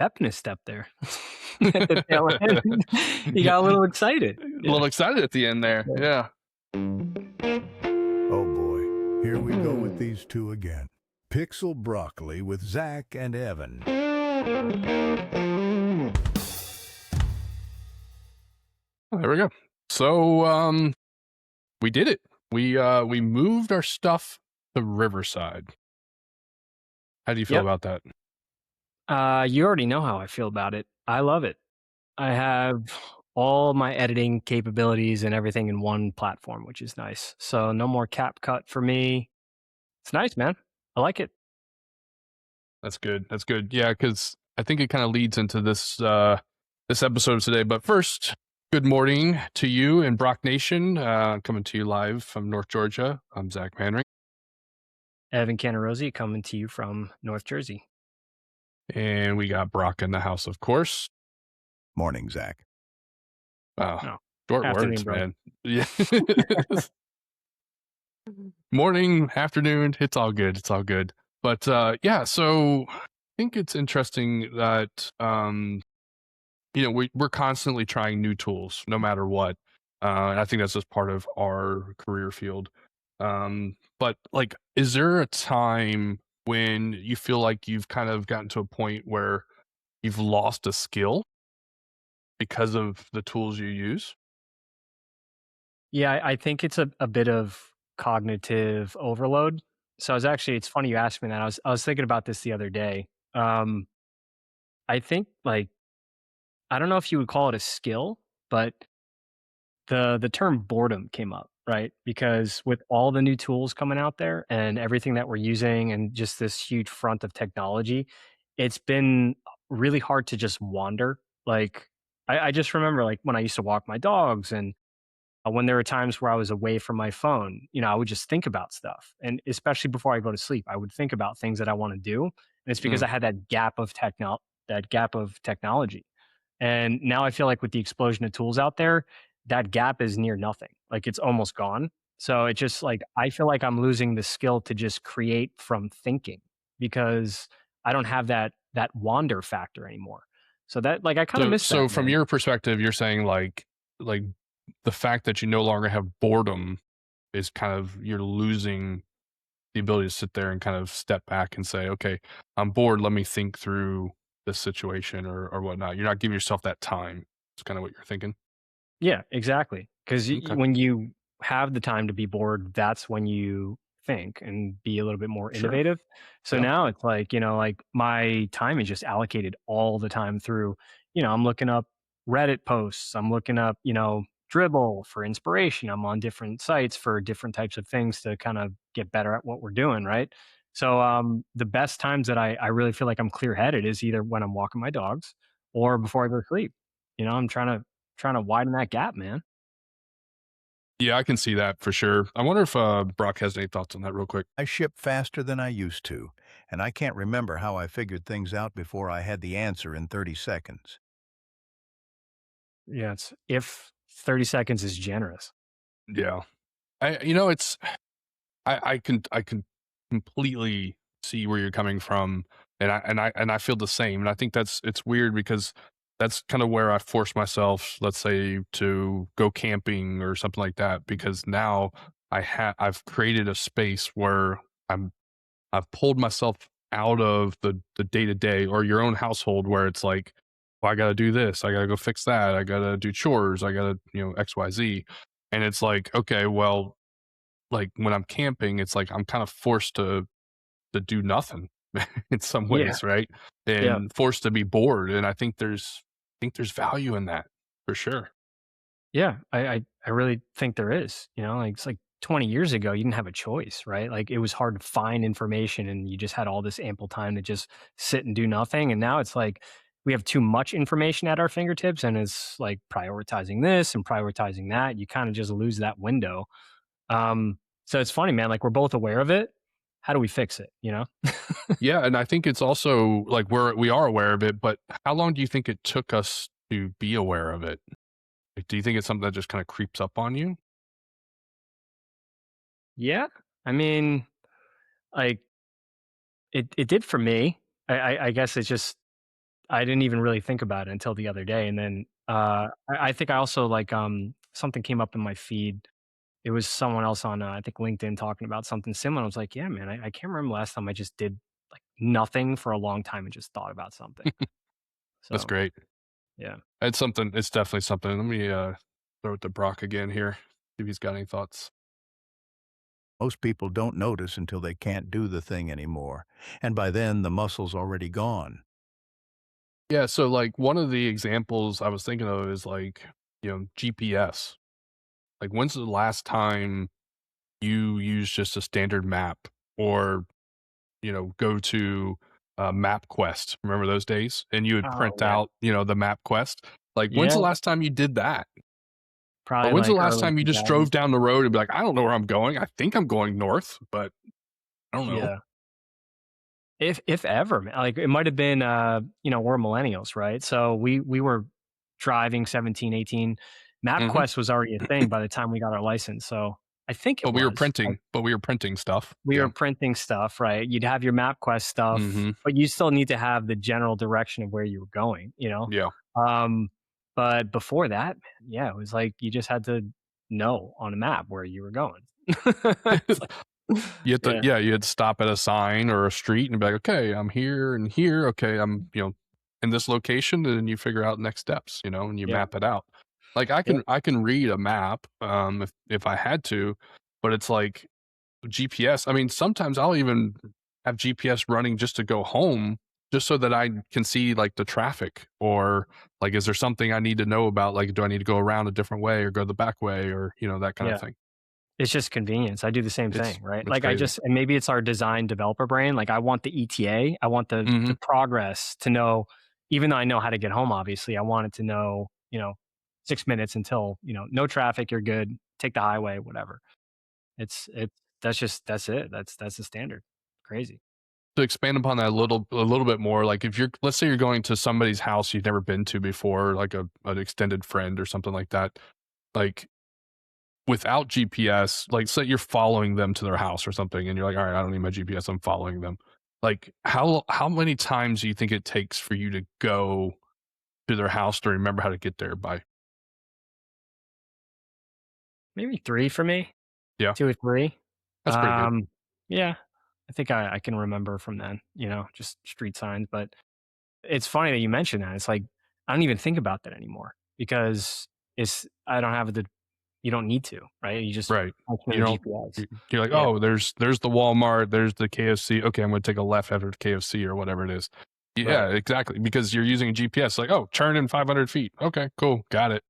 pep in his step there at the tail end. He got a little excited. A Yeah. little excited at the end there. Yeah. Yeah. Oh boy, here we go with these two again. Pixel Broccoli with Zach and Evan. There we go. So we did it. We moved our stuff to Riverside. How do you feel Yep. about that? You already know how I feel about it. I love it. I have all my editing capabilities and everything in one platform, which is nice. So no more CapCut for me. It's nice, man. I like it. That's good. That's good. Yeah, because I think it kind of leads into this episode today. But first, good morning to you in Brocc Nation. Coming to you live from North Georgia. I'm Zach Manring. Evan Canarosi coming to you from North Jersey. And we got Brocc in the house, of course. Morning, Zach. Wow. No. Short Afternoon, words, bro. man. Yeah. Morning, afternoon, it's all good. It's all good. But yeah, so I think it's interesting that we're constantly trying new tools, no matter what. And I think that's just part of our career field. But like, is there a time when you feel like you've kind of gotten to a point where you've lost a skill because of the tools you use? Yeah, I think it's a bit of cognitive overload. So it's funny you asked me that. I was thinking about this the other day. Um, I think like I don't know if you would call it a skill, but the term boredom came up, right? Because with all the new tools coming out there and everything that we're using and just this huge front of technology, it's been really hard to just wander. Like I just remember like when I used to walk my dogs and when there were times where I was away from my phone, I would just think about stuff. And especially before I go to sleep, I would think about things that I want to do. And it's because Mm. I had that gap of technology. And now I feel like with the explosion of tools out there, that gap is near nothing. Like it's almost gone. So it just like I feel like I'm losing the skill to just create from thinking because I don't have that wander factor anymore. So that like I kind of So, miss that, so from man. your perspective, you're saying like the fact that you no longer have boredom is kind of you're losing the ability to sit there and kind of step back and say, okay, I'm bored. Let me think through this situation or whatnot. You're not giving yourself that time. It's kind of what you're thinking. Yeah, exactly. Because Okay. when you have the time to be bored, that's when you think and be a little bit more Sure. innovative. So Yeah. now it's like, like my time is just allocated all the time through, I'm looking up Reddit posts, I'm looking up, Dribble for inspiration. I'm on different sites for different types of things to kind of get better at what we're doing, right? So the best times that I really feel like I'm clear headed is either when I'm walking my dogs or before I go to sleep. I'm trying to widen that gap, man. Yeah, I can see that for sure. I wonder if Brock has any thoughts on that real quick. I ship faster than I used to, and I can't remember how I figured things out before I had the answer in 30 seconds. Yeah, it's if 30 seconds is generous. Yeah. It's I can completely see where you're coming from, and I feel the same. And I think it's weird because that's kind of where I force myself, let's say, to go camping or something like that. Because now I've created a space where I've pulled myself out of the day to day or your own household where it's like, well, I got to do this, I got to go fix that, I got to do chores, I got to X Y Z, and it's like, okay, well, like when I'm camping, it's like I'm kind of forced to do nothing in some Yeah, ways, right? yeah, And forced to be bored. And I think there's value in that for sure. yeah. I really think there is. Like it's like 20 years ago, you didn't have a choice, right? Like it was hard to find information, and you just had all this ample time to just sit and do nothing. And now it's like we have too much information at our fingertips, and it's like prioritizing this and prioritizing that. You kind of just lose that window. So it's funny, man. Like we're both aware of it. How do we fix it? Yeah, and I think it's also like we are aware of it, but how long do you think it took us to be aware of it? Like, do you think it's something that just kind of creeps up on you? Yeah. I mean, like it did for me. I guess it's just I didn't even really think about it until the other day, and then, I think I also, like, something came up in my feed. It was someone else on, I think LinkedIn talking about something similar. I was like, "Yeah, man, I can't remember last time I just did, like, nothing for a long time and just thought about something." That's So, great. yeah. It's something. It's definitely something. Let me throw it to Brock again here. See if he's got any thoughts. Most people don't notice until they can't do the thing anymore, and by then the muscle's already gone. Yeah. So like one of the examples I was thinking of is like GPS. Like when's the last time you use just a standard map or go to MapQuest. Remember those days? And you would Oh, print yeah. out, the MapQuest. Like, when's Yeah, the last time you did that? Or probably, when's the like, last early time you just 2000s. drove down the road and be like, I don't know where I'm going. I think I'm going north, but I don't know. Yeah. If ever, man. Like, it might have been, we're millennials, right? So we were driving 17, 18. Hmm. MapQuest was already a thing by the time we got our license, so I think it But we were was. printing, stuff. We were Yeah. printing stuff, right? You'd have your MapQuest stuff, Hmm. but you still need to have the general direction of where you were going, you know? Yeah. Um, but before that, man, yeah, it was like you just had to know on a map where you were going. It's like You had to, yeah, yeah, you had to stop at a sign or a street and be like, okay, I'm here and here. Okay, I'm, in this location, and then you figure out next steps, and you yeah, map it out. Like yeah, I can read a map, if I had to, but it's like GPS. I mean, sometimes I'll even have GPS running just to go home, just so that I can see like the traffic or like, is there something I need to know about? Like, do I need to go around a different way or go the back way or that kind of yeah. thing. It's just convenience. I do the same It's thing, right? it's Like, I crazy. just and maybe it's our design developer brain, like, I want the ETA, I want the Hmm. progress to know even though I know how to get home, obviously, I want it to know, 6 minutes until, no traffic, you're good, take the highway, whatever. It's that's it. That's the standard. Crazy. To expand upon that a little bit more, like if you're let's say you're going to somebody's house you've never been to before, like an extended friend or something like that, like without GPS, like say you're following them to their house or something and you're like, all right, I don't need my GPS, I'm following them. Like how many times do you think it takes for you to go to their house to remember how to get there by? Maybe 3 for me, Yeah, 2 or 3. that's pretty good. Um, yeah, I think I can remember from then, just street signs, but it's funny that you mentioned that. It's like, I don't even think about that anymore because I don't have the you don't need to, right? You just Right. function You in the don't GPS. you're like, Yeah, "Oh, there's the Walmart, there's the KFC. Okay, I'm gonna take a left after the KFC," or whatever it is. right, Yeah, exactly, because you're using a GPS, like, "Oh, turn in 500 feet. Okay, cool, got it."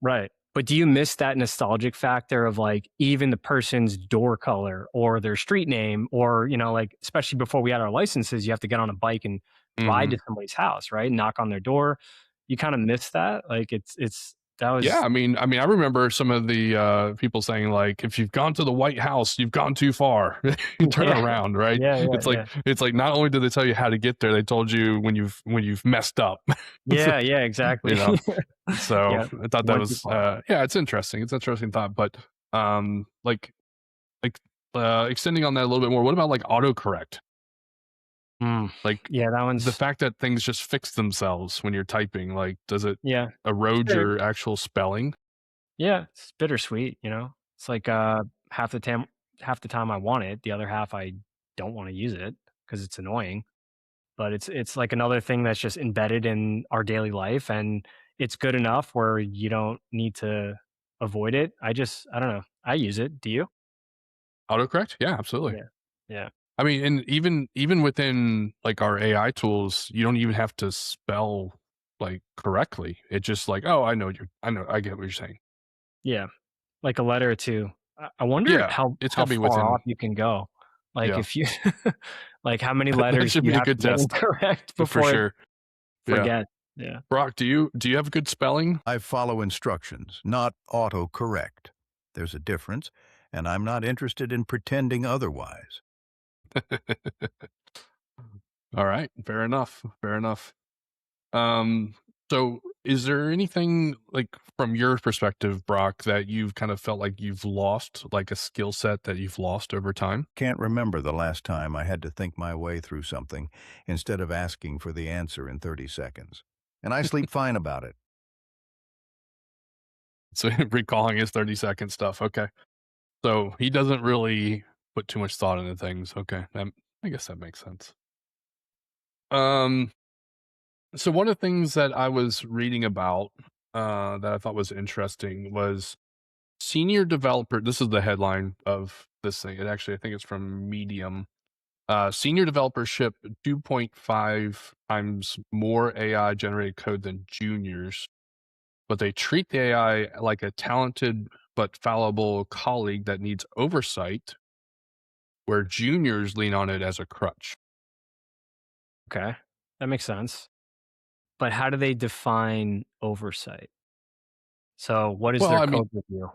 right. But do you miss that nostalgic factor of, like, even the person's door color or their street name or, like, especially before we had our licenses, you have to get on a bike and ride Mhm. to somebody's house, right? Knock on their door. You kinda miss that? Like, it's that Yeah, was I remember some of the, people saying, like, "If you've gone to the White House, you've gone too far. Turn yeah, around," right? yeah, yeah, yeah. It's like not only did they tell you how to get there, they told you when you've messed up. So, Yeah, yeah, exactly. you know? So, Yeah, I thought that went too was, far. yeah, it's interesting. It's an interesting thought, but, like like, extending on that a little bit more, what about, like, autocorrect? Mm. Like, Yeah, that the one's fact that things just fix themselves when you're typing, like, does it yeah. It's erode bitter your actual spelling? yeah, it's bittersweet, you know? It's like, half the time I want it, the other half I don't wanna use it because it's annoying, but it's like another thing that's just embedded in our daily life, and it's good enough where you don't need to avoid it. I don't know. I use it. Do you? Autocorrect? Yeah, absolutely. Yeah. Yeah. I mean, and even within, like, our AI tools, you don't even have to spell, like, correctly. It's just like, "Oh, I get what you're saying." Yeah. Like a letter or 2. I wonder Yeah, it's how gotta be far within. off you can go. Like, Yeah. if you like, how many That letters should do you be a have good to get test, incorrect for before it sure. Yeah. forgets? Yeah. Brock, do you have good spelling? I follow instructions, not autocorrect. There's a difference, and I'm not interested in pretending otherwise. Alright, fair enough, fair enough. Um So, is there anything like from your perspective, Brock, that you've kind of felt like you've lost, like a skill set that you've lost over time? Can't remember the last time I had to think my way through something instead of asking for the answer in 30 seconds. And I sleep fine about it. So, recalling his 30-second stuff. Okay. So, he doesn't really put too much thought into things. Okay. I guess that makes sense. Um, so one of the things that I was reading about that I thought was interesting was senior developer. This is the headline of this thing. It actually, I think it's from Medium. Senior developers ship 2.5 times more AI generated code than juniors, but they treat the AI like a talented but fallible colleague that needs oversight, where juniors lean on it as a crutch. Okay, that makes sense. But how do they define oversight? So what is Well, their I mean, code review?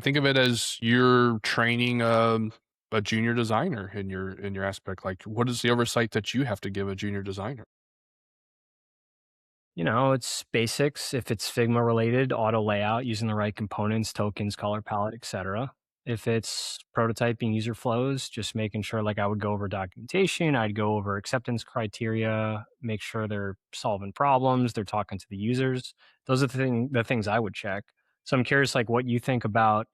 think of it as you're training a junior designer in your aspect. Like, what is the oversight that you have to give a junior designer? You know, it's basics. If it's Figma related, auto layout, using the right components, tokens, color palette, etc. If it's prototyping user flows, just making sure like I would go over documentation, I'd go over acceptance criteria, make sure they're solving problems, they're talking to the users. Those are the things I would check. So I'm curious like what you think about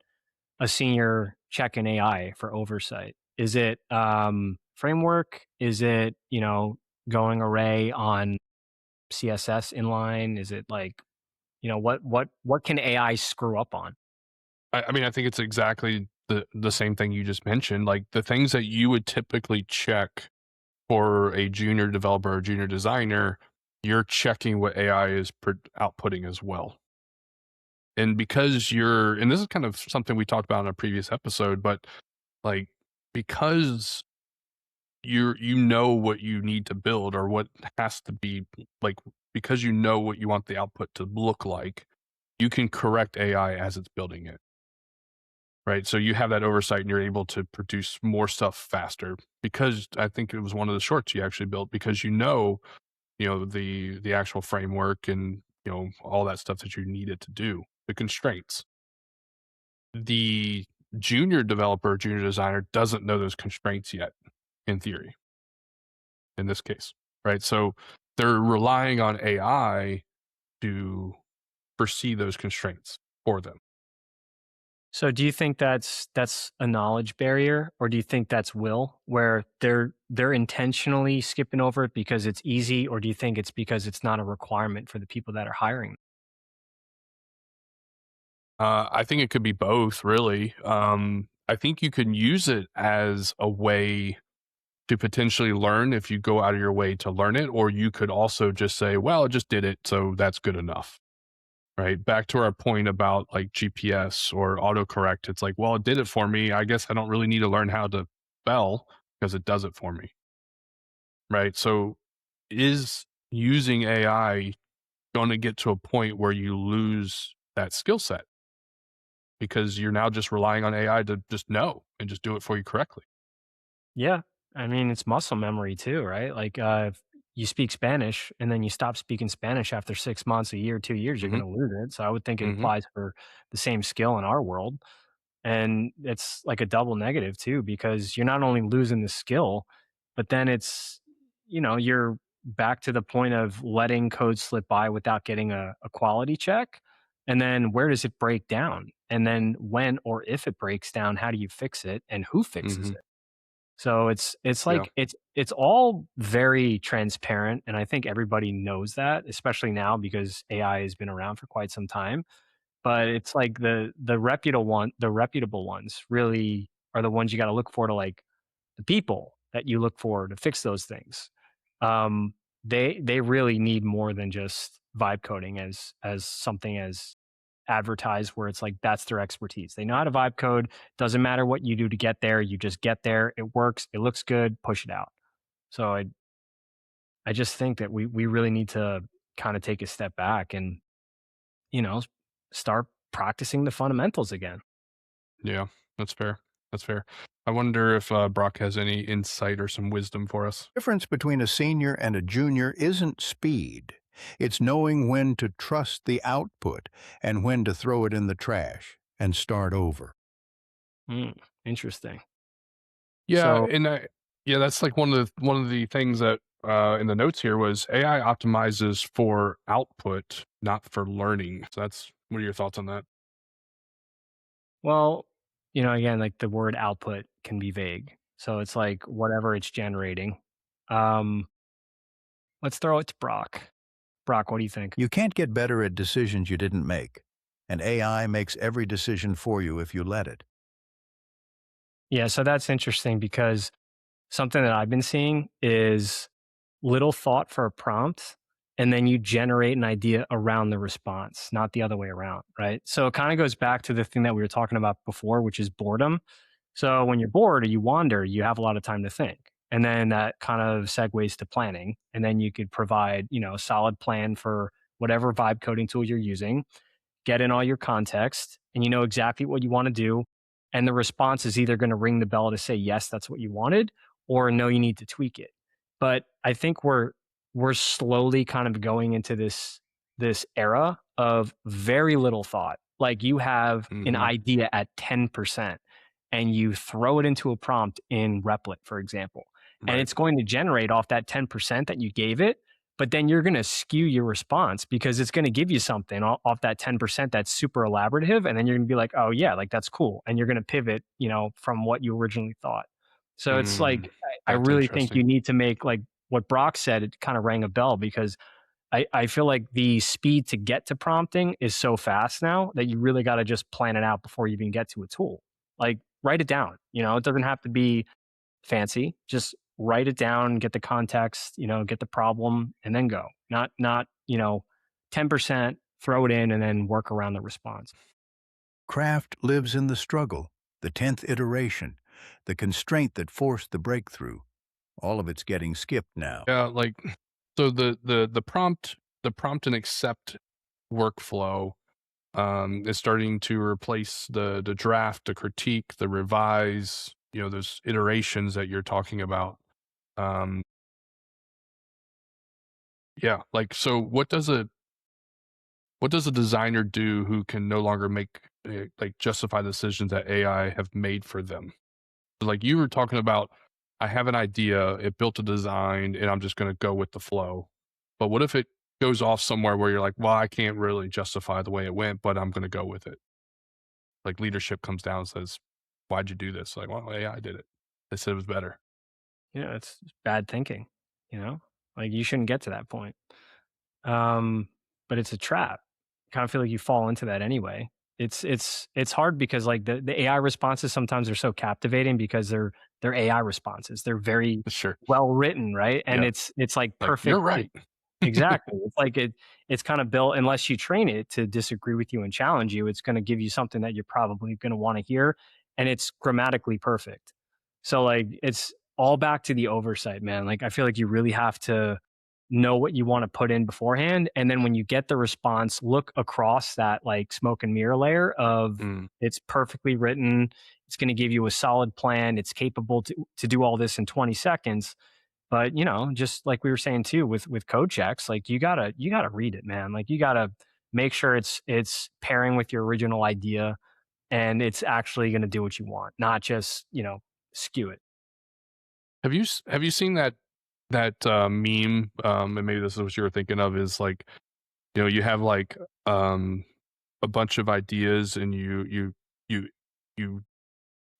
a senior check in AI for oversight. Is it framework? Is it, going array on CSS inline? Is it like, what can AI screw up on? I think it's exactly the same thing you just mentioned. Like the things that you would typically check for a junior developer or junior designer, you're checking what AI is outputting as well. And because and this is kind of something we talked about in a previous episode, but like because you know what you need to build or what has to be like because you know what you want the output to look like, you can correct AI as it's building it. Right. So you have that oversight and you're able to produce more stuff faster because I think it was one of the shorts you actually built because the actual framework and all that stuff that you needed to do, the constraints. The junior developer, junior designer doesn't know those constraints yet in theory, in this case. Right. So they're relying on AI to foresee those constraints for them. So do you think that's a knowledge barrier, or do you think that's will, where they're intentionally skipping over it because it's easy, or do you think it's because it's not a requirement for the people that are hiring? I think it could be both, really. I think you can use it as a way to potentially learn if you go out of your way to learn it, or you could also just say, well, it just did it, so that's good enough. Right. Back to our point about like GPS or autocorrect. It's like, well, it did it for me. I guess I don't really need to learn how to spell because it does it for me. Right. So is using AI going to get to a point where you lose that skill set because you're now just relying on AI to just know and just do it for you correctly? Yeah. I mean, it's muscle memory too, right? Like, if you speak Spanish and then you stop speaking Spanish after 6 months, a year, 2 years, you're Hmm. gonna lose it. So I would think it Hmm. applies for the same skill in our world. And it's like a double negative too, because you're not only losing the skill, but then you're back to the point of letting code slip by without getting a quality check. And then where does it break down? And then when or if it breaks down, how do you fix it and who fixes Hmm. it? So it's Yeah. like it's all very transparent, and I think everybody knows that, especially now because AI has been around for quite some time. But it's like the reputable ones really are the ones you gotta look for, to like the people that you look for to fix those things. Um, they really need more than just vibe coding as something as advertised, where it's like that's their expertise. They know how to vibe code. Doesn't matter what you do to get there, you just get there. It works, it looks good, push it out. So I just think that we really need to kind of take a step back and, you know, start practicing the fundamentals again. Yeah. That's fair. That's fair. I wonder if Brock has any insight or some wisdom for us. Difference between a senior and a junior isn't speed. It's knowing when to trust the output and when to throw it in the trash and start over. Mm, interesting. Yeah, So, and yeah, that's like one of the things that in the notes here was AI optimizes for output, not for learning. So that's what are your thoughts on that? well, again, like the word output can be vague. So it's like whatever it's generating. Um, let's throw it to Brock. Brock, what do you think? You can't get better at decisions you didn't make, and AI makes every decision for you if you let it. Yeah, so that's interesting because something that I've been seeing is little thought for a prompt, and then you generate an idea around the response, not the other way around, right? So it kind of goes back to the thing that we were talking about before, which is boredom. So when you're bored or you wander, you have a lot of time to think. And then that kind of segues to planning. And then you could provide, a solid plan for whatever vibe coding tool you're using, get in all your context, and you know exactly what you want to do. And the response is either going to ring the bell to say, yes, that's what you wanted, or no, you need to tweak it. But I think we're slowly kind of going into this era of very little thought. Like you have an Hmm. idea at 10% and you throw it into a prompt in Replit, for example, and Right. it's going to generate off that 10% that you gave it, but then you're going to skew your response because it's going to give you something off that 10% that's super elaborative, and then you're going to be like, oh yeah, like that's cool, and you're going to pivot from what you originally thought. So it's Mm, like I that's really think interesting. you need to make, like what Brock said, it kind of rang a bell because I feel like the speed to get to prompting is so fast now that you really got to just plan it out before you even get to a tool. Like write it down. It doesn't have to be fancy. Just write it down, get the context, get the problem, and then go. Not 10%, throw it in, and then work around the response. Craft lives in the struggle, the 10th iteration, the constraint that forced the breakthrough. All of it's getting skipped now. Yeah, like so the prompt and accept workflow is starting to replace the draft, the critique, the revise, those iterations that you're talking about. Um, yeah, like so what does a designer do who can no longer make like justify decisions that AI have made for them? Like you were talking about, I have an idea, it built a design, and I'm just going to go with the flow. But what if it goes off somewhere where you're like, well, I can't really justify the way it went, but I'm going to go with it? Like leadership comes down and says, why'd you do this? Like, well, AI did it. They said it was better. It's bad thinking, you know? Like you shouldn't get to that point. Um, but it's a trap. Kind of feel like you fall into that anyway. It's hard because like the AI responses sometimes are so captivating because they're AI responses. They're very Sure. well written, right? And Yeah. it's like Like, you're perfect. right. Exactly. It's like it's kind of built, unless you train it to disagree with you and challenge you, it's gonna give you something that you're probably gonna wanna hear, and it's grammatically perfect. So, like, it's all back to the oversight, man. Like, I feel like you really have to know what you wanna put in beforehand, and then when you get the response, look across that, like, smoke and mirror layer of Mm. it's perfectly written, it's gonna give you a solid plan, it's capable to do all this in 20 seconds, but, just like we were saying too with code checks, like you gotta read it, man. Like you gotta make sure it's pairing with your original idea and it's actually gonna do what you want, not just, skew it. Have you seen that meme? And maybe this is what you were thinking of. Is like you have like a bunch of ideas, and you you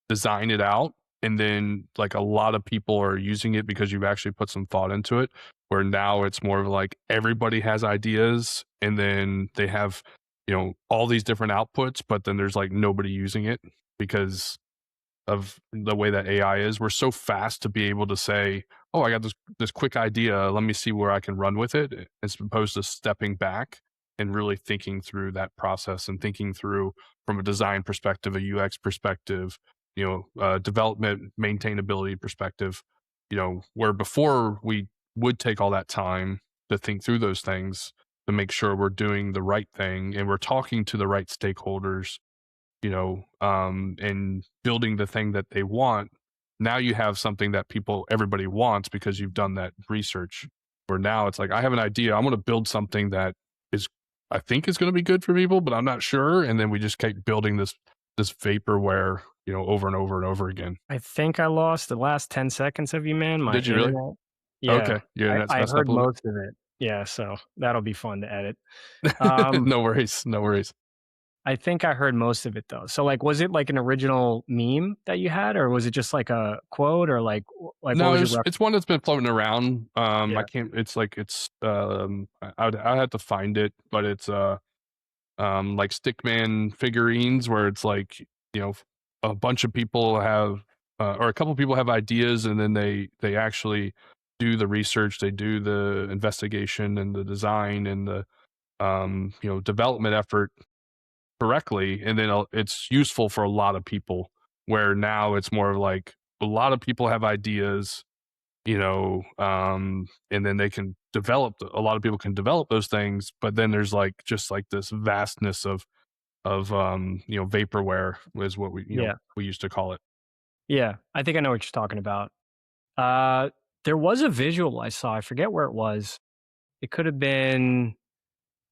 design it out, and then like a lot of people are using it because you've actually put some thought into it, where now it's more of like everybody has ideas, and then they have all these different outputs, but then there's like nobody using it because of the way that AI is. We're so fast to be able to say, "Oh, I got this quick idea. Let me see where I can run with it," as opposed to stepping back and really thinking through that process and thinking through from a design perspective, a UX perspective, development, maintainability perspective. Where before we would take all that time to think through those things to make sure we're doing the right thing and we're talking to the right stakeholders, and building the thing that they want. Now you have something that everybody wants because you've done that research. Where now it's like I have an idea. I want to build something that is I think is going to be good for people, but I'm not sure. And then we just keep building this vaporware, over and over and over again. I think I lost the last 10 seconds of you, man, my Did you really? internet. Yeah, Okay, your internet's I messed up heard a little most of it. Yeah, so that'll be fun to edit. bit. Um, No worries, no worries. I think I heard most of it though. So, like, was it like an original meme that you had, or was it just like a quote, or like what No, was your it's one that's been floating around. I Yeah, can't. It's like I had to find it, but it's like stickman figurines where it's like a bunch of people have or a couple people have ideas, and then they actually do the research, they do the investigation and the design and the development effort correctly, and then it's useful for a lot of people. Where now it's more of like a lot of people have ideas, and then they can develop. A lot of people can develop those things, but then there's like just like this vastness of vaporware is what yeah, we used to call it. yeah. I think I know what you're talking about. Uh, there was a visual I saw. I forget where it was. It could have been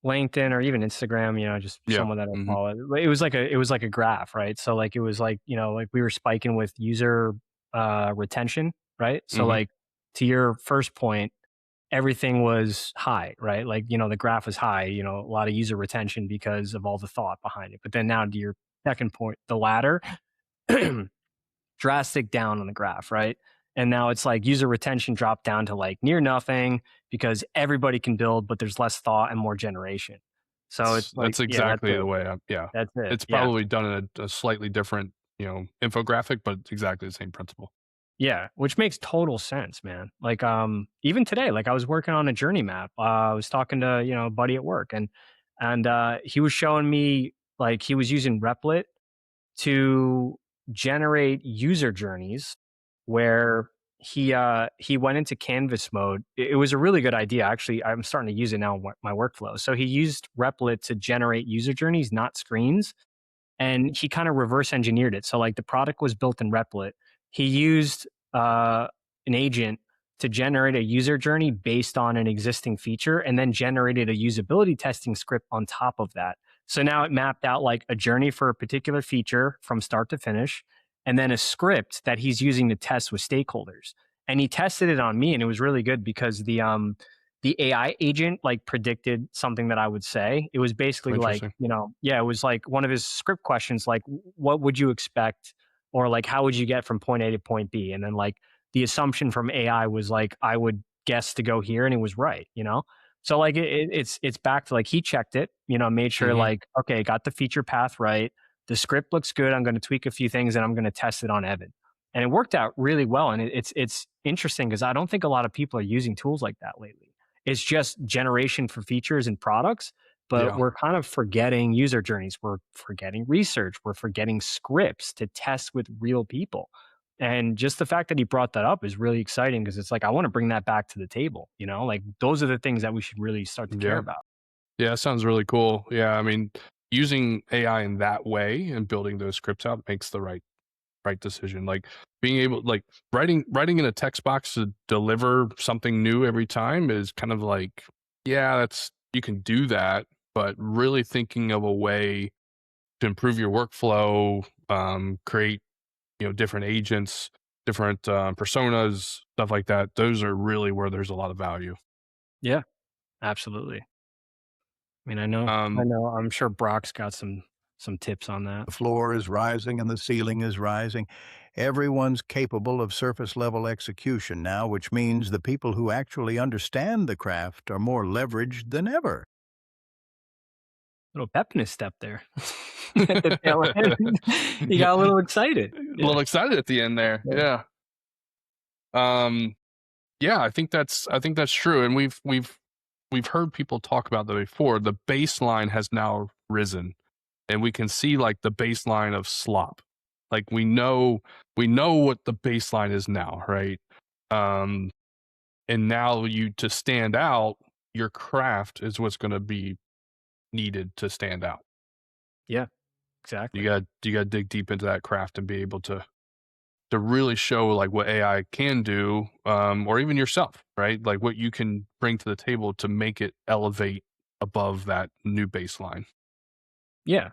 LinkedIn or even Instagram, just Yeah. someone that I Hmm. follow. It was like a graph, right? So like it was like, like we were spiking with user retention, right? So Hmm. like to your first point, everything was high, right? Like, the graph was high, a lot of user retention because of all the thought behind it. But then now to your second point, the ladder, drastic down on the graph, right? And now it's like user retention dropped down to like near nothing because everybody can build, but there's less thought and more generation. So it's like, That's yeah, that's exactly the it. way. Yeah, That's it. it's Yeah. probably done in a slightly different infographic, but it's exactly the same principle. Yeah. Which makes total sense, man. Like, even today, like I was working on a journey map. I was talking to, a buddy at work and he was showing me like he was using Replit to generate user journeys where he went into canvas mode. It was a really good idea. Actually, I'm starting to use it now in my workflow. So he used Replit to generate user journeys, not screens, and he kind of reverse engineered it. So like the product was built in Replit. He used an agent to generate a user journey based on an existing feature and then generated a usability testing script on top of that. So now it mapped out like a journey for a particular feature from start to finish and then a script that he's using to test with stakeholders. And he tested it on me and it was really good because the AI agent like predicted something that I would say. It was basically like, Interesting. yeah, it was like one of his script questions, like, what would you expect? Or like, how would you get from point A to point B? And then like the assumption from AI was like, I would guess to go here and it was right? So like it's back to like he checked it, made sure Hmm. like, okay, got the feature path right. The script looks good. I'm going to tweak a few things and I'm going to test it on Evan. And it worked out really well. And it's interesting because I don't think a lot of people are using tools like that lately. It's just generation for features and products, but Yeah. we're kind of forgetting user journeys. We're forgetting research. We're forgetting scripts to test with real people. And just the fact that he brought that up is really exciting because it's like, I want to bring that back to the table. Like those are the things that we should really start to care Yeah. about. Yeah. That sounds really cool. Yeah. I mean, using AI in that way and building those scripts out makes the right decision. Like being able, like writing in a text box to deliver something new every time is kind of like, yeah, that's you can do that, but really thinking of a way to improve your workflow, create different agents, different personas, stuff like that. Those are really where there's a lot of value. Yeah, absolutely. I mean, I know. I'm sure Brock's got some tips on that. The floor is rising and the ceiling is rising. Everyone's capable of surface level execution now, which means the people who actually understand the craft are more leveraged than ever. Little pep in his step there at the tail end. He got a little excited. A Yeah. little excited at the end there. Yeah. Yeah. Um, yeah, I think that's true. And we've heard people talk about that before. The baseline has now risen, and we can see like the baseline of slop. Like we know what the baseline is now, right? Um, and now you to stand out, your craft is what's going to be needed to stand out. Yeah, exactly. You got to dig deep into that craft and be able to to really show like what AI can do, or even yourself, right? Like what you can bring to the table to make it elevate above that new baseline. Yeah.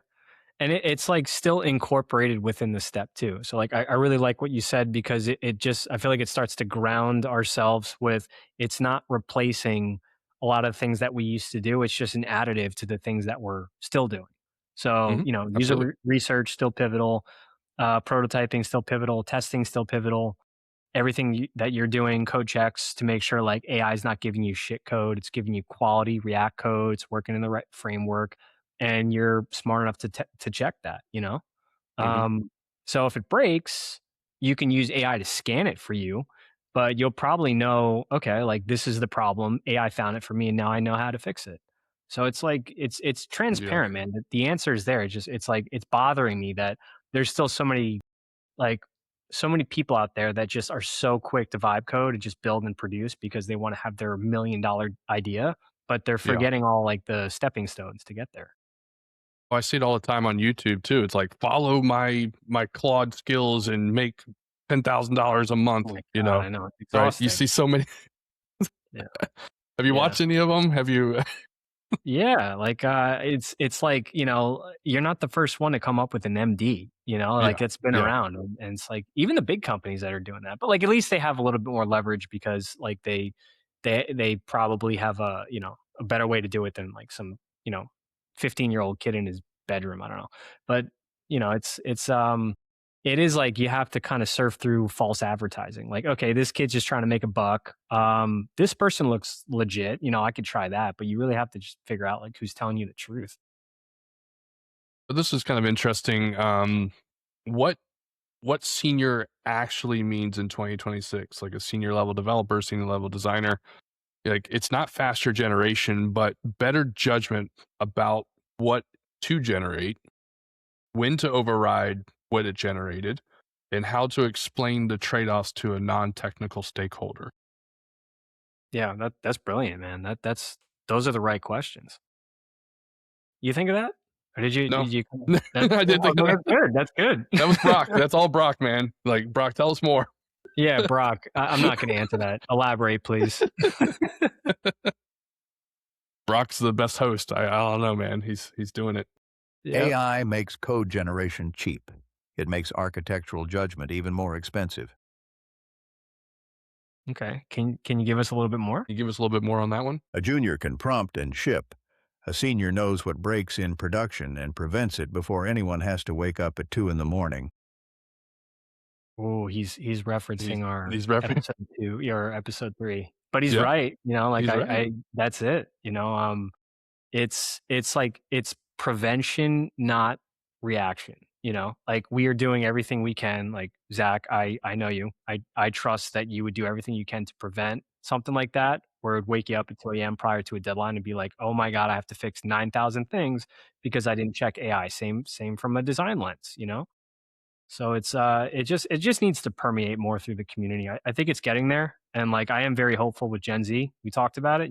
And it's like still incorporated within the step too. So like I really like what you said because it just I feel like it starts to ground ourselves with it's not replacing a lot of things that we used to do. It's just an additive to the things that we're still doing. So, Hmm. user Absolutely. research still pivotal, prototyping still pivotal, testing still pivotal. Everything that you're doing, code checks to make sure like AI is not giving you shit code. It's giving you quality React code. It's working in the right framework, and you're smart enough to check that. Hmm. Um, so if it breaks, you can use AI to scan it for you, but you'll probably know, okay, like this is the problem. AI found it for me, and now I know how to fix it. So it's like it's Yeah. transparent, man. The answer is there. It's like it's bothering me that there's still like so many people out there that just are so quick to vibe code and just build and produce because they want to have their $1 million idea, but they're Yeah. forgetting all like the stepping stones to get there. Well, I see it all the time on YouTube too. It's like follow my Claude skills and make $10,000 a Oh month. my You god, know, I know it's right? You exhausting. see so many. Yeah, Have you yeah. watched any of them? Have you? Yeah, like, it's like, you're not the first one to come up with an MD, Yeah. like, it's been Yeah. around, and it's like even the big companies that are doing that, but, like, at least they have a little bit more leverage because, like, they probably have a better way to do it than, like, some, you know, 15-year-old kid in his bedroom, I don't know. But, it is like you have to kinda surf through false advertising. Like, okay, this kid's just trying to make a buck. This person looks legit. I could try that, but you really have to just figure out like who's telling you the truth. But this is kind of interesting. What what senior actually means in 2026? Like a senior level developer, senior level designer. Like it's not faster generation, but better judgment about what to generate, when to override what it generated, and how to explain the trade-offs to a non-technical stakeholder. Yeah, that's brilliant, man. That's those are the right questions. You think of that? Or No, did you that I didn't oh, think of no, that's that. good. That's good. That was Brock. That's all Brock, man. Like Brock, tell us more. Yeah, Brock, I'm not gonna answer that. Elaborate, please. Brock's the best host. I don't know, man. He's doing it. Yep. AI makes code generation cheap. It makes architectural judgment even more expensive. Okay. Can you give us a little bit more? Can you give us a little bit more on that one? A junior can prompt and ship. A senior knows what breaks in production and prevents it before anyone has to wake up at 2 in the morning. Oh, he's He's referencing our he's repping. episode 2 or episode 3. But he's Yeah, right, like, he's right. I that's it, it's like it's prevention, not reaction, Like, we are doing everything we can, like, Zach, I know you. I trust that you would do everything you can to prevent something like that, where it'd wake you up at 2 AM prior to a deadline and be like, "Oh my god, I have to fix 9,000 things because I didn't check AI." Same from a design lens. So it just needs to permeate more through the community. I think it's getting there, and like I am very hopeful with Gen Z. We talked about it,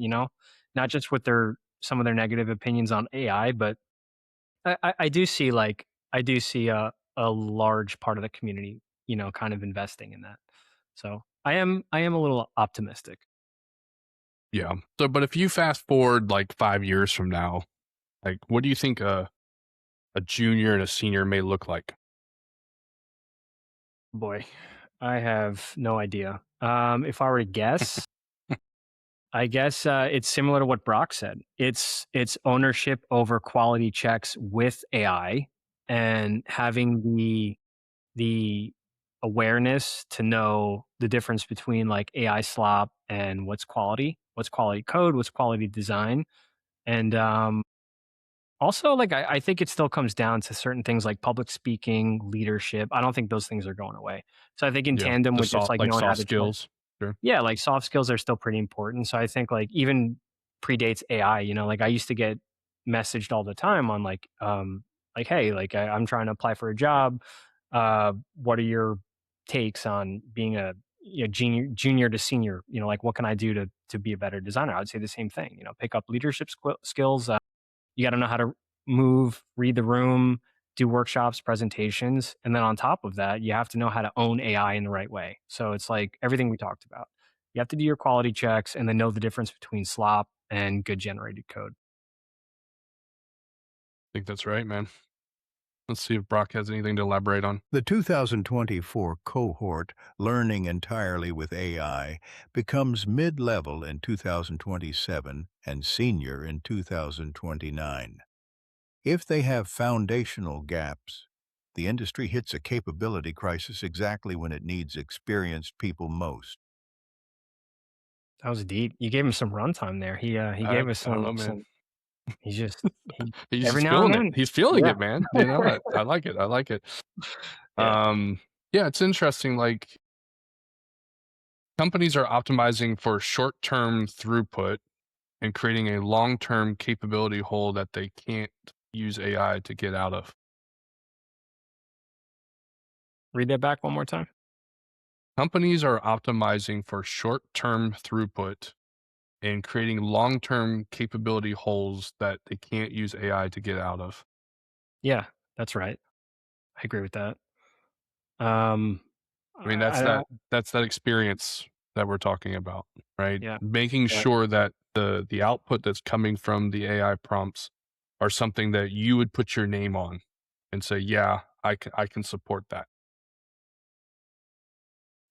not just with their some of their negative opinions on AI, but I do see a large part of the community, kind of investing in that. So I am a little optimistic. Yeah. So, but if you fast forward like 5 years from now, like what do you think a junior and a senior may look like? Boy, I have no idea. If I were to guess, I guess, it's similar to what Brock said. It's ownership over quality checks with AI and having the awareness to know the difference between, like, AI slop and what's quality code, what's quality design, and, also, like, I think it still comes down to certain things like public speaking, leadership. I don't think those things are going away. So I think in Yeah, tandem the with just, soft like, like knowing how soft to check. skills. Sure. Yeah, like soft skills are still pretty important. So I think like even predates AI, like I used to get messaged all the time on like, hey, like I'm trying to apply for a job. What are your takes on being a junior to senior? Like what can I do to be a better designer? I would say the same thing. Pick up leadership skills. You got to know how to move, read the room, do workshops, presentations, and then on top of that, you have to know how to own AI in the right way. So it's like everything we talked about. You have to do your quality checks and then know the difference between slop and good generated code. I think that's right, man. Let's see if Brocc has anything to elaborate on. The 2024 cohort, learning entirely with AI, becomes mid-level in 2027 and senior in 2029. If they have foundational gaps, the industry hits a capability crisis exactly when it needs experienced people most. That was deep. You gave him some runtime there. He gave us I don't know, man. some he's just he He's every just now and feeling it. then. He's feeling Yeah. it, man. You know, I like it. I like it. Yeah. Um, yeah, it's interesting. Like companies are optimizing for short-term throughput and creating a long-term capability hole that they can't use AI to get out of. Read that back one more time. Companies are optimizing for short-term throughput and creating long-term capability holes that they can't use AI to get out of. Yeah, that's right. I agree with that. Um, I mean, I that's that experience that we're talking about, right? yeah, Making yeah, sure that the output that's coming from the AI prompts are something that you would put your name on and say, "Yeah, I can support that."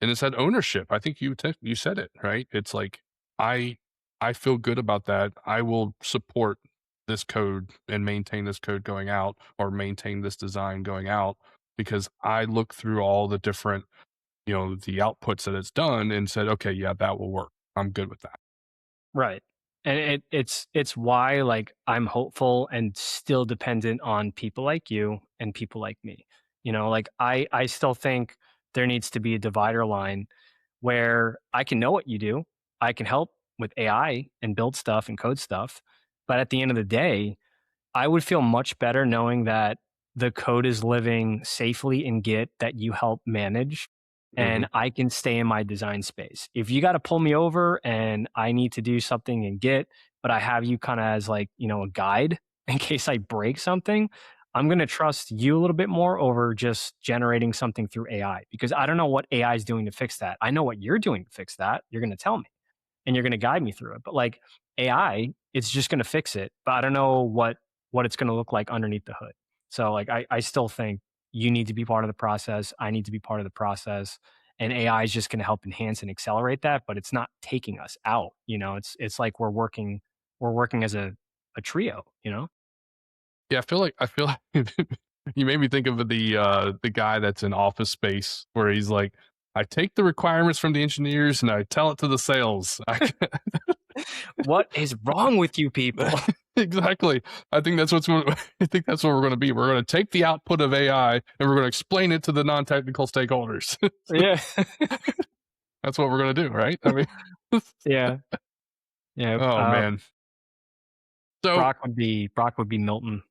And it's that ownership. I think you said it, right? It's like, I I feel good about that. I will support this code and maintain this code going out or maintain this design going out because I look through all the different, the outputs that it's done and said, "Okay, yeah, that will work. I'm good with that." right. And it's why like I'm hopeful and still dependent on people like you and people like me. You know, like I still think there needs to be a divider line where I can know what you do. I can help with AI and build stuff and code stuff. But at the end of the day, I would feel much better knowing that the code is living safely in Git that you help manage and Mhm. I can stay in my design space. If you got to pull me over and I need to do something in Git, but I have you kind of as like, a guide in case I break something, I'm going to trust you a little bit more over just generating something through AI because I don't know what AI is doing to fix that. I know what you're doing to fix that. You're going to tell me and you're going to guide me through it. But like AI, it's just going to fix it. But I don't know what it's going to look like underneath the hood. So like I still think you need to be part of the process. I need to be part of the process. And AI is just going to help enhance and accelerate that, but it's not taking us out. It's like we're working as a trio, you know? Yeah, I feel like you made me think of the guy that's in Office Space where he's like, "I take the requirements from the engineers and I tell it to the sales." What is wrong with you people? Exactly. I think that's I think that's what we're going to be. We're going to take the output of AI and we're going to explain it to the non-technical stakeholders. Yeah. That's what we're going to do, right? I mean, Yeah. Yeah. oh man. So Brock would be Milton.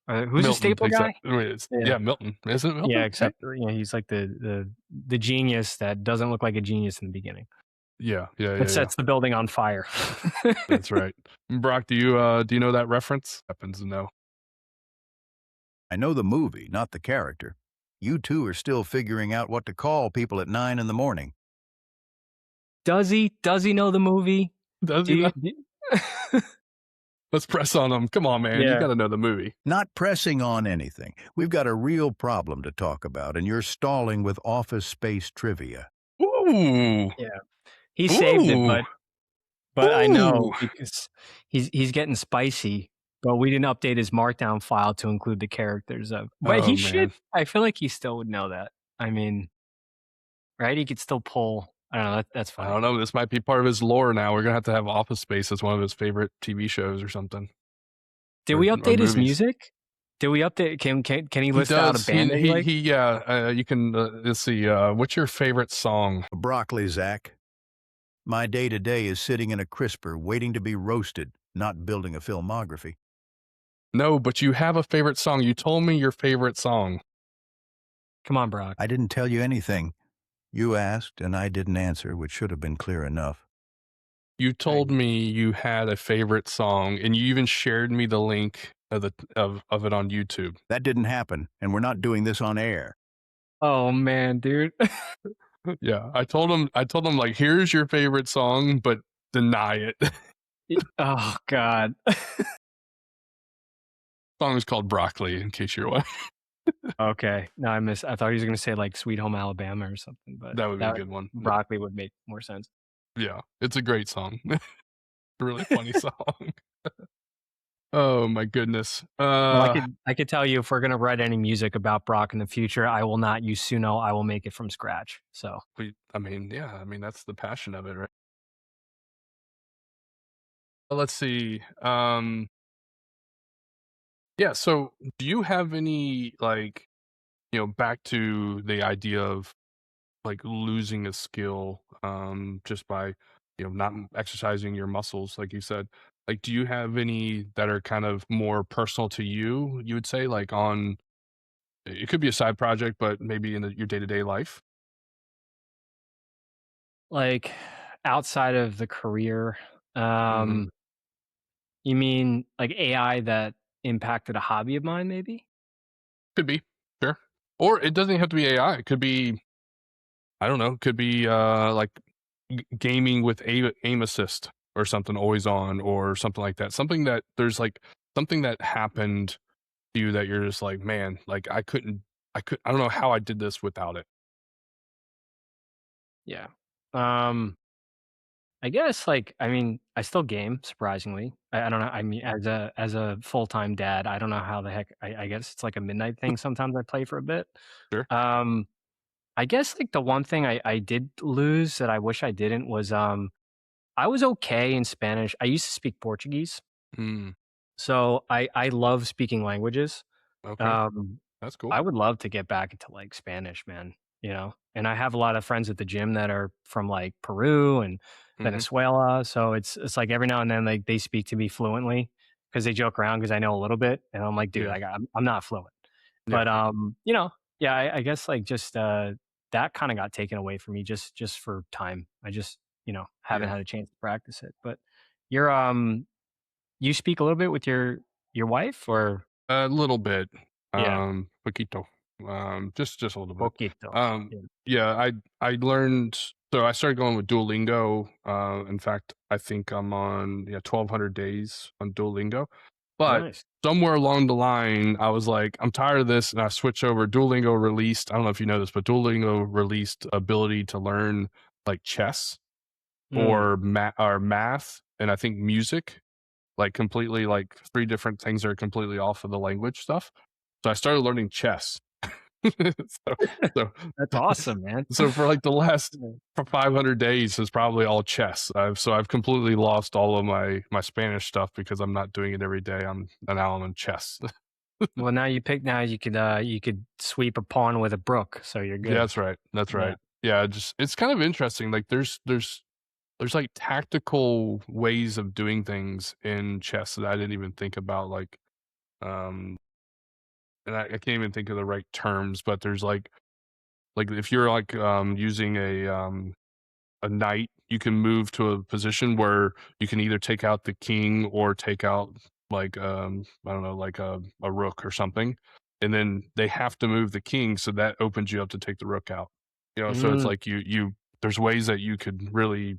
Who's the Milton, staple guy? I mean, it's, Yeah. yeah, Milton, isn't it Yeah, Milton? Right? except he's like the genius that doesn't look like a genius in the beginning. Yeah, yeah, That yeah, yeah. sets the building on fire. That's right. Brock, do you know that reference? Happens to know. I know the movie, not the character. You two are still figuring out what to call people at 9 in the morning. Does he? Does he know the movie? Does Do he know? you? Let's press on him. Come on, man. You Yeah, got to know the movie. Not pressing on anything. We've got a real problem to talk about, and you're stalling with office space trivia. Ooh, yeah. He saved it, ooh, but I ooh. know because he's getting spicy. But we didn't update his markdown file to include the characters of. But Oh he should. man. I feel like he still would know that. I mean, right? He could still pull. I don't know. That's I funny. don't know. This might be part of his lore now. We're gonna have Office Space as one of his favorite TV shows or something, Did we or update his movies. music? Did we update? Can he He list out a does. band that he likes? He. Yeah. You can. Let's see. What's your favorite song? Broccoli, Zach. My day-to-day is sitting in a crisper waiting to be roasted, not building a filmography. No, but you have a favorite song. You told me your favorite song. Come on, Brock. I didn't tell you anything. You asked, and I didn't answer, which should have been clear enough. You I told me you had a favorite song, and you even shared me the link of it on YouTube. That didn't happen, and we're not doing this on air. Oh man, dude. Yeah, I told him like, here's your favorite song, but deny it. Oh god. Song is called Broccoli, in case you're wondering. Okay. No, I thought he was gonna say like Sweet Home Alabama or something, but That would be a that good one. broccoli would make more sense. Yeah, it's a great song. A really funny song. Oh my goodness. Well, I could tell you if we're gonna write any music about Brock in the future, I will not use Suno. I will make it from scratch. So I mean, yeah, I mean that's the passion of it, right? Let's see. Yeah, so do you have any like, back to the idea of like losing a skill just by, not exercising your muscles like you said. Like do you have any that are kind of more personal to you, you would say like on it could be a side project but maybe in your day-to-day life? like outside of the career, Mhm. um, you mean like AI that impacted a hobby of mine, maybe? Could be. Sure. Or it doesn't have to be AI. It could be, I don't know, it could be like gaming with aim assist or something always on or something like that. Something that there's like something that happened to you that you're just like, man, like I don't know how I did this without it. Yeah. Um, I guess like I mean, I still game surprisingly. I don't know. I mean, as a full time dad, I don't know how the heck. I guess it's like a midnight thing. Sometimes I play for a bit. Sure. Um, I guess like the one thing I did lose that I wish I didn't was I was okay in Spanish. I used to speak Portuguese, Mm, so I love speaking languages. okay. Um, That's cool. I would love to get back into, like, Spanish, man, you know? And I have a lot of friends at the gym that are from, like, Peru and Hmm. Venezuela, so it's like every now and then, like, they speak to me fluently because they joke around because I know a little bit, and I'm like, "Dude, Yeah. I'm not fluent." Yeah. But, yeah, I guess, like, just, that kinda got taken away from me just for time. I just, haven't Yeah. had a chance to practice it, but you're, you speak a little bit with your wife or A little bit, yeah, poquito, just a little bit. poquito. Um, Yeah. yeah, I learned. So I started going with Duolingo. In fact, I think I'm on 1,200 days on Duolingo. But Nice. somewhere along the line, I was like, I'm tired of this, and I switched over. Duolingo released. I don't know if you know this, but Duolingo released ability to learn like chess Mm. or math, and I think music like completely like 3 different things that are completely off of the language stuff. So I started learning chess. So so That's awesome, man. so for like the last Yeah. for 500 days is probably all chess. I've completely lost all of my Spanish stuff because I'm not doing it every day. Now I'm in chess. Well, now you could sweep a pawn with a brook, so you're Yeah, good. that's right. That's Yeah. right. Yeah, just it's kind of interesting. Like there's like tactical ways of doing things in chess that I didn't even think about. Um and I can't even think of the right terms, but there's like if you're like using a knight, you can move to a position where you can either take out the king or take out like I don't know, like a rook or something. And then they have to move the king, so that opens you up to take the rook out. So it's Mm, like you there's ways that you could really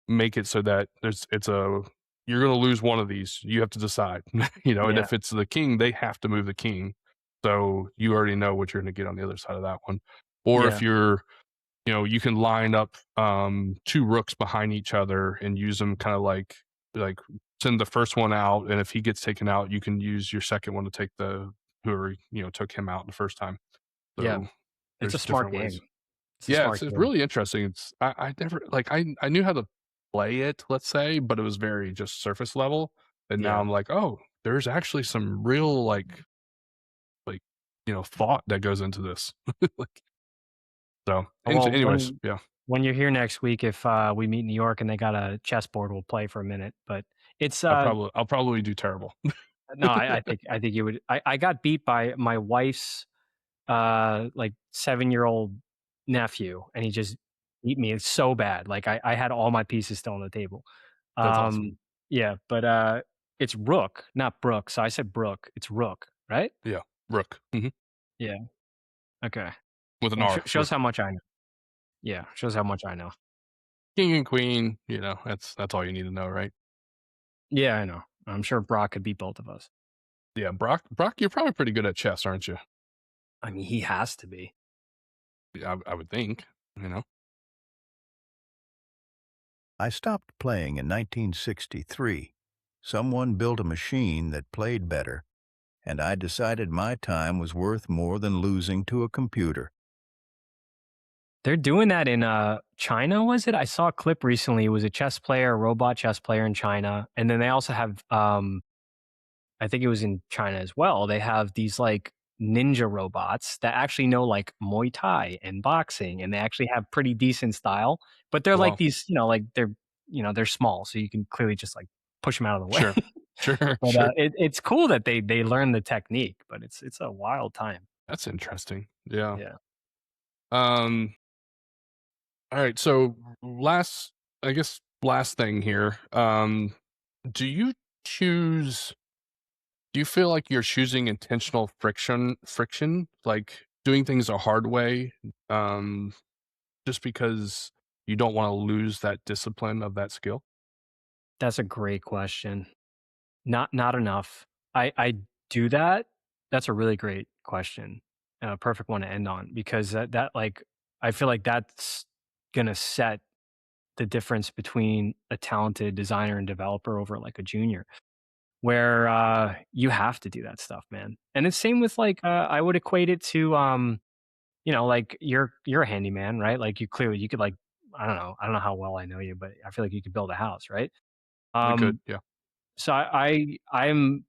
make it so that it's a you're going to lose one of these. You have to decide, and yeah, if it's the king, they have to move the king. So you already know what you're going to get on the other side of that one. Or if yeah. you're, you can line up 2 rooks behind each other and use them kind of like send the first one out, and if he gets taken out, you can use your second one to take the whoever took him out the first time. Yeah. So It's a there's smart different ways. game. It's a Yeah, smart it's game. really interesting. I never like I knew how to play it, let's say, but it was very just surface level. And now Yeah. I'm like, oh, there's actually some real like thought that goes into this. Like so. Well, Anyways, yeah, when you're here next week, if, we meet in New York and they got a chessboard, we'll play for a minute, but it's, I'll probably do terrible. no, I think you would I got beat by my wife's, like, seven-year-old nephew, and he just beat me. It's so bad. Like, I had all my pieces still on the table. That's awesome. Yeah, but, It's Rook, not Brook. So I said Brook. It's Rook, right? Yeah, Rook. Yeah. Okay. With an Well, R, shows Rook. how much I know. Yeah, shows how much I know. King and queen, that's all you need to know, right? Yeah, I know. I'm sure Brock could beat both of us. Yeah, Brock, you're probably pretty good at chess, aren't you? I mean, he has to be. Yeah, I would think, you know? I stopped playing in 1963. Someone built a machine that played better, and I decided my time was worth more than losing to a computer. They're doing that in China, was it? I saw a clip recently. It was a chess player, a robot chess player in China, and then they also have I think it was in China as well. They have these like ninja robots that actually know like Muay Thai and boxing, and they actually have pretty decent style. But they're like Well, these, like they're small, so you can clearly just like push them out of the way. sure. Sure, But sure. it's cool that they learn the technique, but it's a wild time. That's interesting. Yeah. Yeah. Um, all right, so last thing here. Do you choose do you feel like you're choosing intentional friction, like doing things a hard way, um, just because you don't wanna lose that discipline of that skill? That's a great question. Not enough. I do that. That's a really great question. Perfect one to end on because that like I feel like that's gonna set the difference between a talented designer and developer over like a junior, where you have to do that stuff, man. And it's same with like I would equate it to like you're a handyman, right? Like you could like I don't know how well I know you, but I feel like you could build a house, right? We could, Um, yeah. so I'm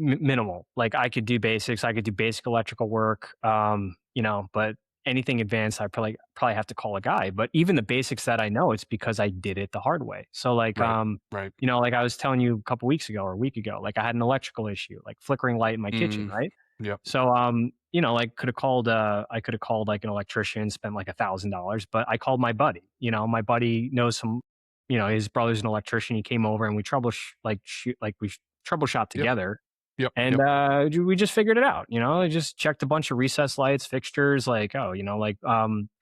minimal. Like I could do basics. I could do basic electrical work. But anything advanced, I probably have to call a guy. But even the basics that I know, it's because I did it the hard way. So like Right, right. like I was telling you a couple weeks ago or a week ago, like I had an electrical issue, like flickering light in my kitchen, Mm, right? yep, So like I could have called like an electrician, spent like $1,000, but I called my buddy. My buddy knows some, his brother's an electrician. He came over and we troubleshot yep, together yep, and yep, we just figured it out. I just checked a bunch of recess lights, fixtures, like, a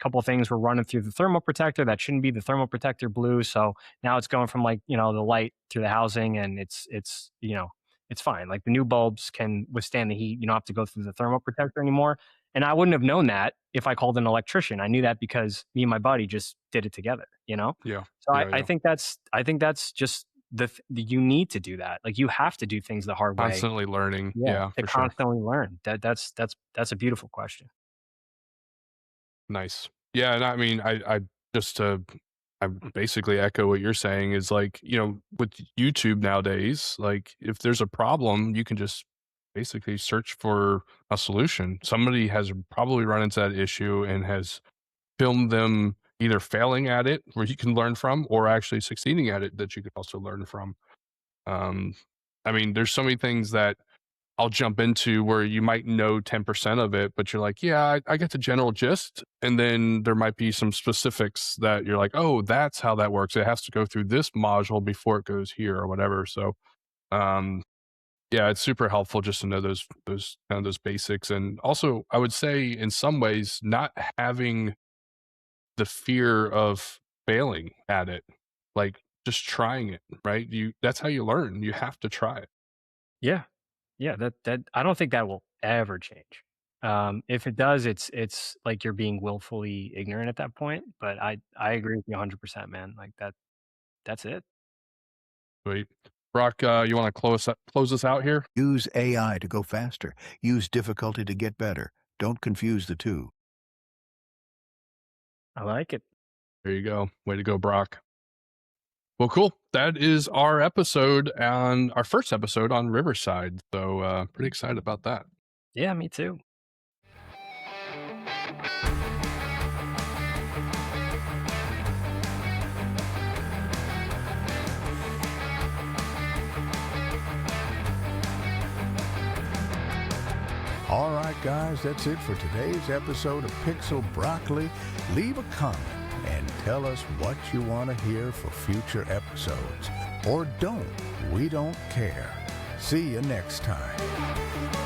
couple of things were running through the thermal protector that shouldn't be. The thermal protector blew. So now it's going from like, the light through the housing and it's fine. Like the new bulbs can withstand the heat. You don't have to go through the thermal protector anymore. And I wouldn't have known that if I called an electrician. I knew that because me and my buddy just did it together. yeah, So I, yeah, I yeah. think that's just you need to do that. Like you have to do things the hard way. Constantly learning, Yeah, yeah, to for sure. constantly learn. That's a beautiful question. Nice. Yeah, and I mean, just to I basically echo what you're saying is like, with YouTube nowadays, like if there's a problem, you can just basically search for a solution. Somebody has probably run into that issue and has filmed them either failing at it, where you can learn from, or actually succeeding at it that you can also learn from. Um, I mean, there's so many things that I'll jump into where you might know 10% of it, but you're like, yeah, I get the general gist. And then there might be some specifics that you're like, oh, that's how that works. It has to go through this module before it goes here or whatever. So, um, yeah, it's super helpful just to know those basics. And also, I would say in some ways, not having the fear of failing at it, like just trying it, right? That's how you learn. You have to try it. Yeah. Yeah, that I don't think that will ever change. If it does, it's like you're being willfully ignorant at that point, but I agree with you 100%, man. Like that's it. Sweet. Brock, you want to close us out here? Use AI to go faster. Use difficulty to get better. Don't confuse the two. I like it. There you go. Way to go, Brock. Well, cool. That is our first episode on Riverside. So pretty excited about that. Yeah, me too. All right, guys, that's it for today's episode of Pixel Broccoli. Leave a comment and tell us what you want to hear for future episodes. Or don't. We don't care. See you next time.